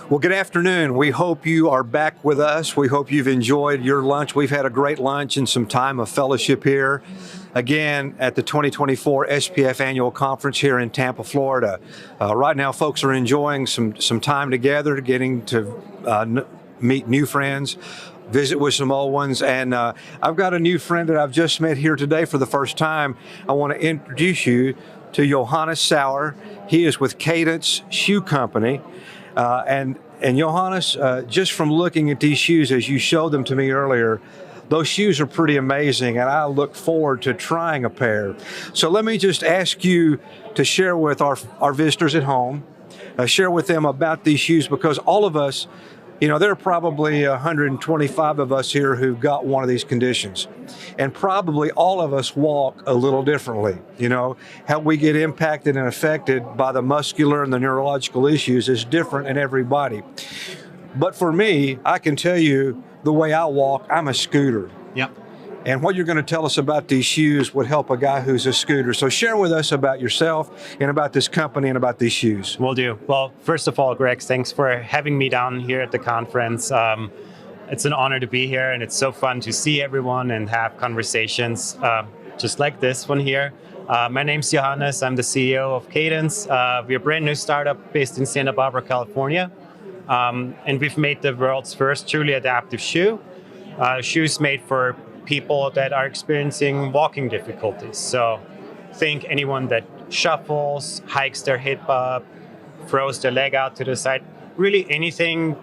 Well, good afternoon. We hope you are back with us. We hope you've enjoyed your lunch. We've had a great lunch and some time of fellowship here, again, at the 2024 SPF Annual Conference here in Tampa, Florida. Right now, folks are enjoying some time together, getting to meet new friends, visit with some old ones. And I've got a new friend that I've just met here today for the first time. I want to introduce you to Johannes Sauer. He is with Cadense Shoe Company. And Johannes, just from looking at these shoes as you showed them to me earlier, those shoes are pretty amazing, and I look forward to trying a pair. So let me just ask you to share with our visitors at home, share with them about these shoes, because all of us, you know, there are probably 125 of us here who've got one of these conditions. And probably all of us walk a little differently. You know, how we get impacted and affected by the muscular and the neurological issues is different in everybody. But for me, I can tell you the way I walk, I'm a scooter. Yep. And what you're going to tell us about these shoes would help a guy who's a scooter. So share with us about yourself and about this company and about these shoes. Will do. Well, first of all, Greg, thanks for having me down here at the conference. It's an honor to be here, and it's so fun to see everyone and have conversations just like this one here. My name's Johannes. I'm the CEO of Cadense. We're a brand new startup based in Santa Barbara, California. And we've made the world's first truly adaptive shoe. Shoes made for people that are experiencing walking difficulties. So think anyone that shuffles, hikes their hip up, throws their leg out to the side, really anything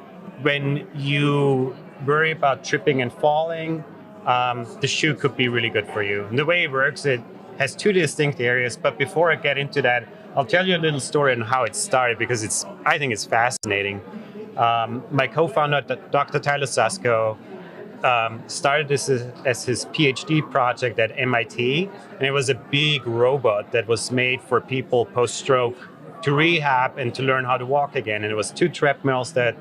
when you worry about tripping and falling, the shoe could be really good for you. And the way it works, it has two distinct areas, but before I get into that, I'll tell you a little story on how it started, because I think it's fascinating. My co-founder, Dr. Tyler Sasko, started this as his PhD project at MIT, and it was a big robot that was made for people post-stroke to rehab and to learn how to walk again. And it was two treadmills that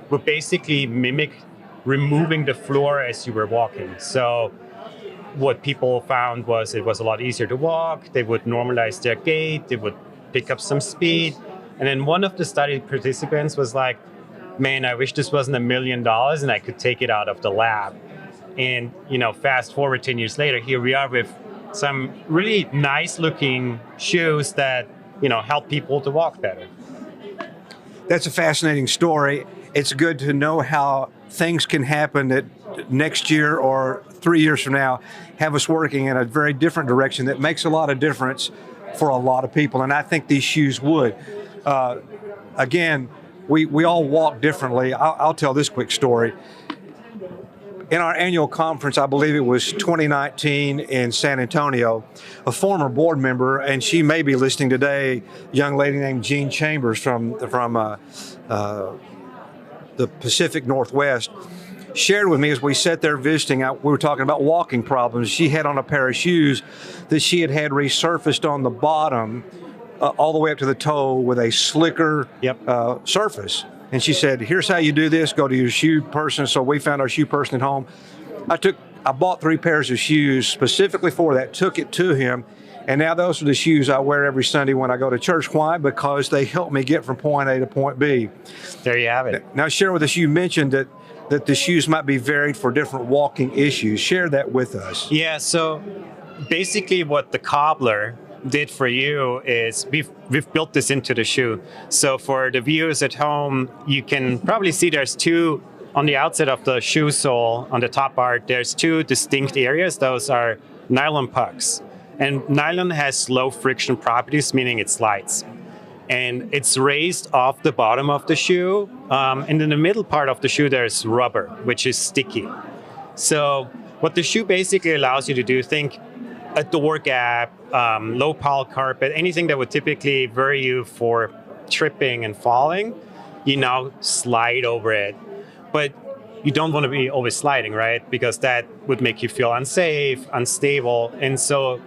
would basically mimic removing the floor as you were walking. So what people found was it was a lot easier to walk, they would normalize their gait, they would pick up some speed. And then one of the study participants was like, man, I wish this wasn't $1 million and I could take it out of the lab. And, you know, fast forward 10 years later, here we are with some really nice looking shoes that, you know, help people to walk better. That's a fascinating story. It's good to know how things can happen that next year or 3 years from now have us working in a very different direction that makes a lot of difference for a lot of people. And I think these shoes would. Again, we all walk differently. I'll tell this quick story. In our annual conference, I believe it was 2019 in San Antonio, a former board member, and she may be listening today, a young lady named Jean Chambers from the Pacific Northwest, shared with me as we sat there visiting, we were talking about walking problems. She had on a pair of shoes that she had resurfaced on the bottom all the way up to the toe with a slicker surface. And she said, here's how you do this, go to your shoe person. So we found our shoe person at home. I bought 3 pairs of shoes specifically for that, took it to him, and now those are the shoes I wear every Sunday when I go to church. Why? Because they help me get from point A to point B. There you have it. Now share with us, you mentioned that the shoes might be varied for different walking issues. Share that with us. Yeah, so basically what the cobbler did for you is we've built this into the shoe. So for the viewers at home, you can probably see there's two on the outside of the shoe sole, on the top part, there's 2 distinct areas. Those are nylon pucks. And nylon has low friction properties, meaning it slides. And it's raised off the bottom of the shoe. And in the middle part of the shoe, there's rubber, which is sticky. So what the shoe basically allows you to do, think a door gap, low pile carpet, anything that would typically worry you for tripping and falling, you now slide over it. But you don't want to be always sliding, right? Because that would make you feel unsafe, unstable. And so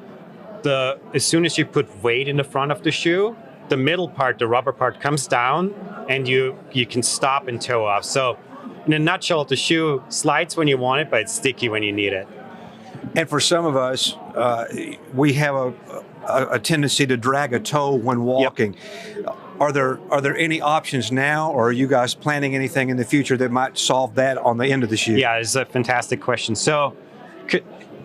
as soon as you put weight in the front of the shoe, the middle part, the rubber part, comes down and you can stop and toe off. So in a nutshell, the shoe slides when you want it, but it's sticky when you need it. And for some of us, we have a tendency to drag a toe when walking. Yep. Are there any options now, or are you guys planning anything in the future that might solve that on the end of the shoe? Yeah, it's a fantastic question. So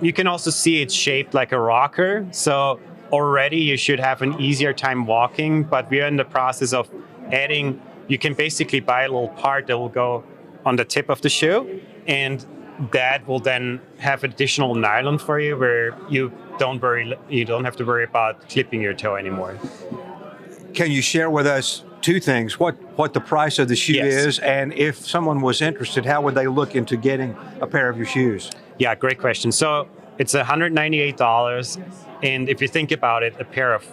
you can also see it's shaped like a rocker. So already you should have an easier time walking, but we're in the process of adding, you can basically buy a little part that will go on the tip of the shoe, and that will then have additional nylon for you where you don't have to worry about clipping your toe anymore. Can you share with us two things, what the price of the shoe is, and if someone was interested, how would they look into getting a pair of your shoes? Yeah, great question. So it's $198, and if you think about it, a pair of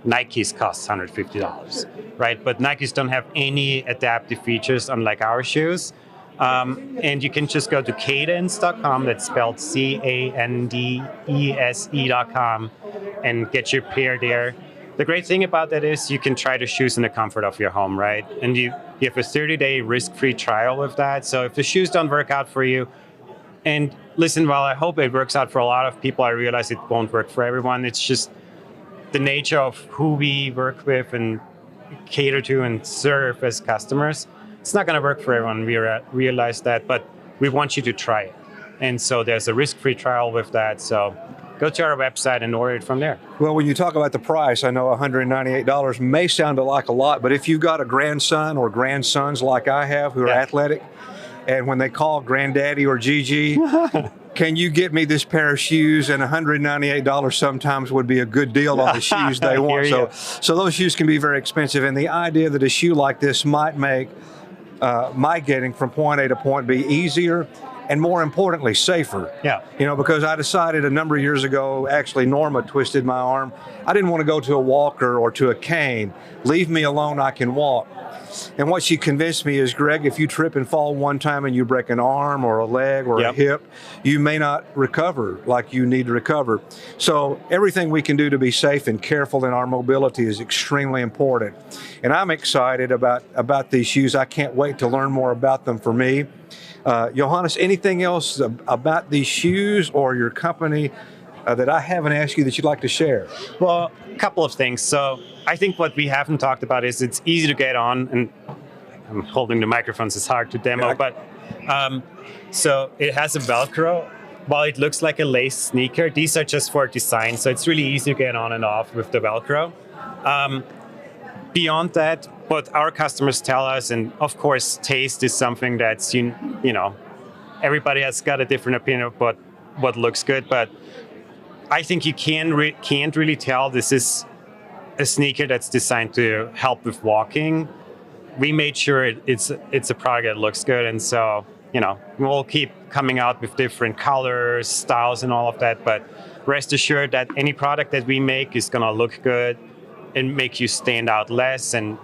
Nikes costs $150, right? But Nikes don't have any adaptive features unlike our shoes. And you can just go to Cadense.com, that's spelled CANDESE.com, and get your pair there. The great thing about that is you can try the shoes in the comfort of your home, right? And you have a 30-day risk-free trial with that. So if the shoes don't work out for you, and listen, while I hope it works out for a lot of people, I realize it won't work for everyone. It's just the nature of who we work with and cater to and serve as customers. It's not going to work for everyone. We realize that, but we want you to try it. And so there's a risk-free trial with that. So go to our website and order it from there. Well, when you talk about the price, I know $198 may sound like a lot, but if you've got a grandson or grandsons like I have who are athletic, and when they call Granddaddy or Gigi, can you get me this pair of shoes? And $198 sometimes would be a good deal on the shoes they want. So those shoes can be very expensive. And the idea that a shoe like this might make my getting from point A to point B easier, and more importantly, safer. Yeah. You know, because I decided a number of years ago, actually Norma twisted my arm. I didn't want to go to a walker or to a cane. Leave me alone, I can walk. And what she convinced me is, Greg, if you trip and fall one time and you break an arm or a leg or a hip, you may not recover like you need to recover. So everything we can do to be safe and careful in our mobility is extremely important. And I'm excited about these shoes. I can't wait to learn more about them for me. Johannes, anything else about these shoes or your company that I haven't asked you that you'd like to share? Well, a couple of things. So I think what we haven't talked about is it's easy to get on, and I'm holding the microphones, it's hard to demo, but so it has a Velcro. While it looks like a lace sneaker, these are just for design, so it's really easy to get on and off with the Velcro. Beyond that, what our customers tell us, and of course, taste is something that's, you know, everybody has got a different opinion of what looks good, but I think you can't really tell this is a sneaker that's designed to help with walking. We made sure it's a product that looks good, and so, you know, we'll keep coming out with different colors, styles, and all of that, but rest assured that any product that we make is gonna look good and make you stand out less, and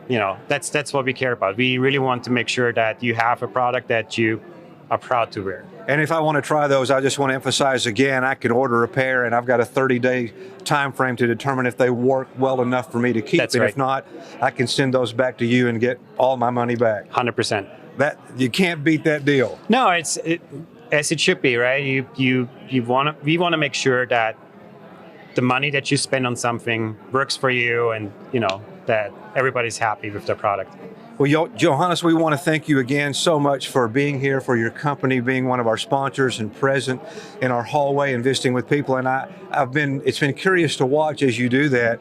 you know, that's what we care about. We really want to make sure that you have a product that you are proud to wear. And if I want to try those, I just want to emphasize again, I can order a pair and I've got a 30-day time frame to determine if they work well enough for me to keep. That's and right. If not, I can send those back to you and get all my money back. 100%. That you can't beat that deal. No, it's as it should be, right? We want to make sure that the money that you spend on something works for you, and you know that everybody's happy with the product. Well, Johannes, we want to thank you again so much for being here, for your company being one of our sponsors and present in our hallway and visiting with people. And it's been curious to watch as you do that.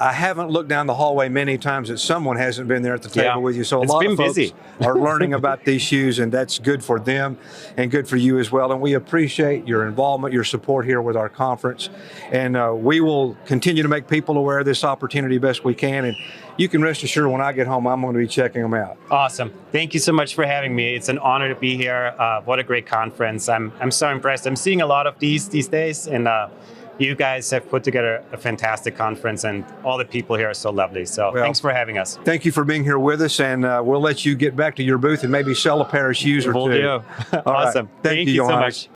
I haven't looked down the hallway many times that someone hasn't been there at the table with you. So a lot of folks are learning about these shoes, and that's good for them and good for you as well. And we appreciate your involvement, your support here with our conference. And we will continue to make people aware of this opportunity best we can. And you can rest assured when I get home, I'm going to be checking them out. Awesome. Thank you so much for having me. It's an honor to be here. What a great conference. I'm so impressed. I'm seeing a lot of these days, and you guys have put together a fantastic conference, and all the people here are so lovely. So thanks for having us. Thank you for being here with us, and we'll let you get back to your booth and maybe sell a pair of shoes or two. We'll do. Awesome. Right. Thank you, so Johannes. much.